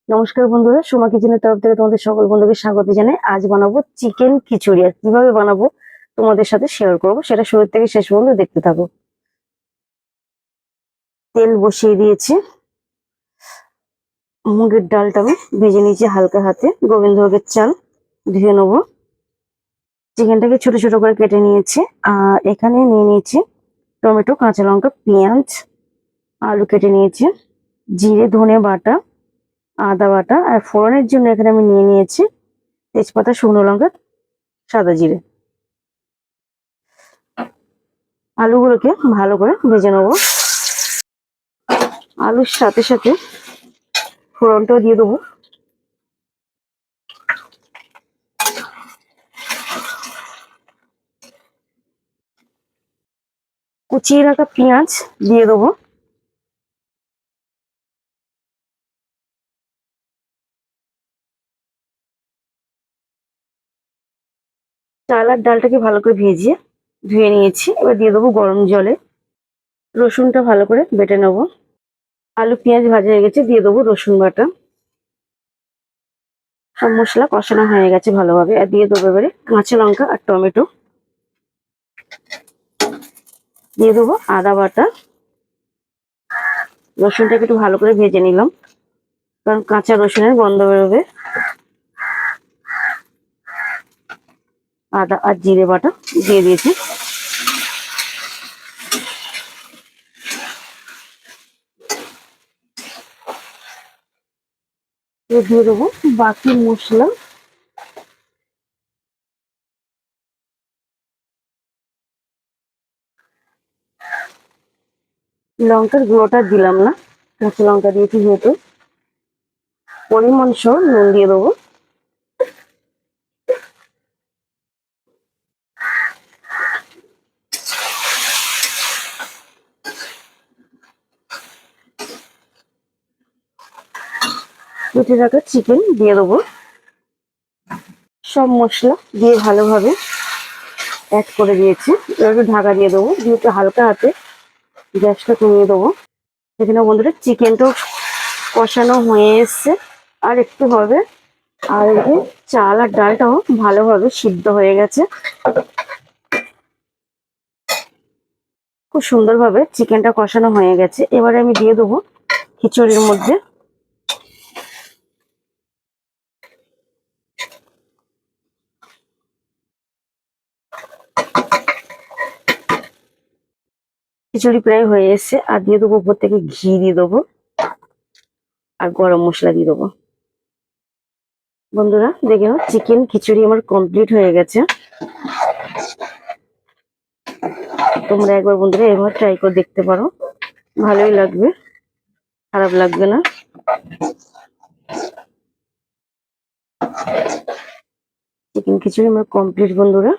নমস্কার বন্ধুরা, সোমা কিচেনের তরফ থেকে তোমাদের সকল বন্ধুকে স্বাগত জানাই। আজ বানাবো চিকেন খিচুড়ি। আর কিভাবে বানাবো তোমাদের সাথে শেয়ার করবো, সেটা শুরু থেকে শেষ পর্যন্ত দেখতে থাকো। তেল বসিয়ে দিয়েছি। মুগের ডালটা আমি ভেজে নিয়েছি হালকা হাতে। গোবিন্দভোগের চাল ধুয়ে নেবো। চিকেনটাকে ছোট ছোট করে কেটে নিয়েছি। আর এখানে নিয়ে নিয়েছি টমেটো, কাঁচা লঙ্কা, পেঁয়াজ, আলু কেটে নিয়েছি, জিরে ধনে বাটা, আদা বাটা। আর ফোড়নের জন্য এখানে আমি নিয়ে নিয়েছি তেজপাতা, শুকনো লঙ্কা, সাদা জিরে। আলুগুলোকে ভালো করে ভেজে নেবো। আলুর সাথে সাথে ফোড়নটাও দিয়ে দেবো। কুচিয়ে রাখা পেঁয়াজ দিয়ে দেবো। চাল আর ডালটাকে ভালো করে ভেজে ধুয়ে নিয়েছি। এবার দিয়ে দেবো গরম জলে। রসুনটা ভালো করে বেটে নেবো। আলু পেঁয়াজ ভাজা হয়ে গেছে, দিয়ে দেবো রসুন বাটা। সব মশলা কষানো হয়ে গেছে ভালোভাবে। আর দিয়ে দেবো এবারে কাঁচা লঙ্কা আর টমেটো। দিয়ে দেবো আদা বাটা। রসুনটাকে একটু ভালো করে ভেজে নিলাম, কারণ কাঁচা রসুনের গন্ধ বেরোবে। আদা আর জিরে বাটা দিয়ে দিয়েছি। দিয়ে দেবো বাকি মশলা। লঙ্কার গুঁড়োটা দিলাম না, কাঁচা লঙ্কা দিয়েছি যেহেতু। পরিমাণ সহ নুন দিয়ে দেবো। কেটে রাখা চিকেন দিয়ে দেবো। সব মশলা দিয়ে ভালোভাবে অ্যাড করে দিয়েছি। এবার একটু ঢাকা দিয়ে দেবো, দিয়ে একটু হালকা হাতে গ্যাসটা কমিয়ে দেবো। এখানে বন্ধুরা চিকেনটাও কষানো হয়ে এসছে, আর একটু হবে। আর এদিকে চাল আর ডালটাও ভালোভাবে সিদ্ধ হয়ে গেছে। খুব সুন্দরভাবে চিকেনটা কষানো হয়ে গেছে। এবারে আমি দিয়ে দেবো খিচুড়ির মধ্যে। খিচুড়ি প্রায় হয়ে এসছে। আর দিয়ে দেবো উপর থেকে ঘি দিয়ে দেবো, আর গরম মশলা দিয়ে দেবো। বন্ধুরা দেখে নাও, চিকেন খিচুড়ি আমার কমপ্লিট হয়ে গেছে। তোমরা একবার বন্ধুরা এবার ট্রাই করে দেখতে পারো, ভালোই লাগবে, খারাপ লাগবে না। চিকেন খিচুড়ি আমার কমপ্লিট বন্ধুরা।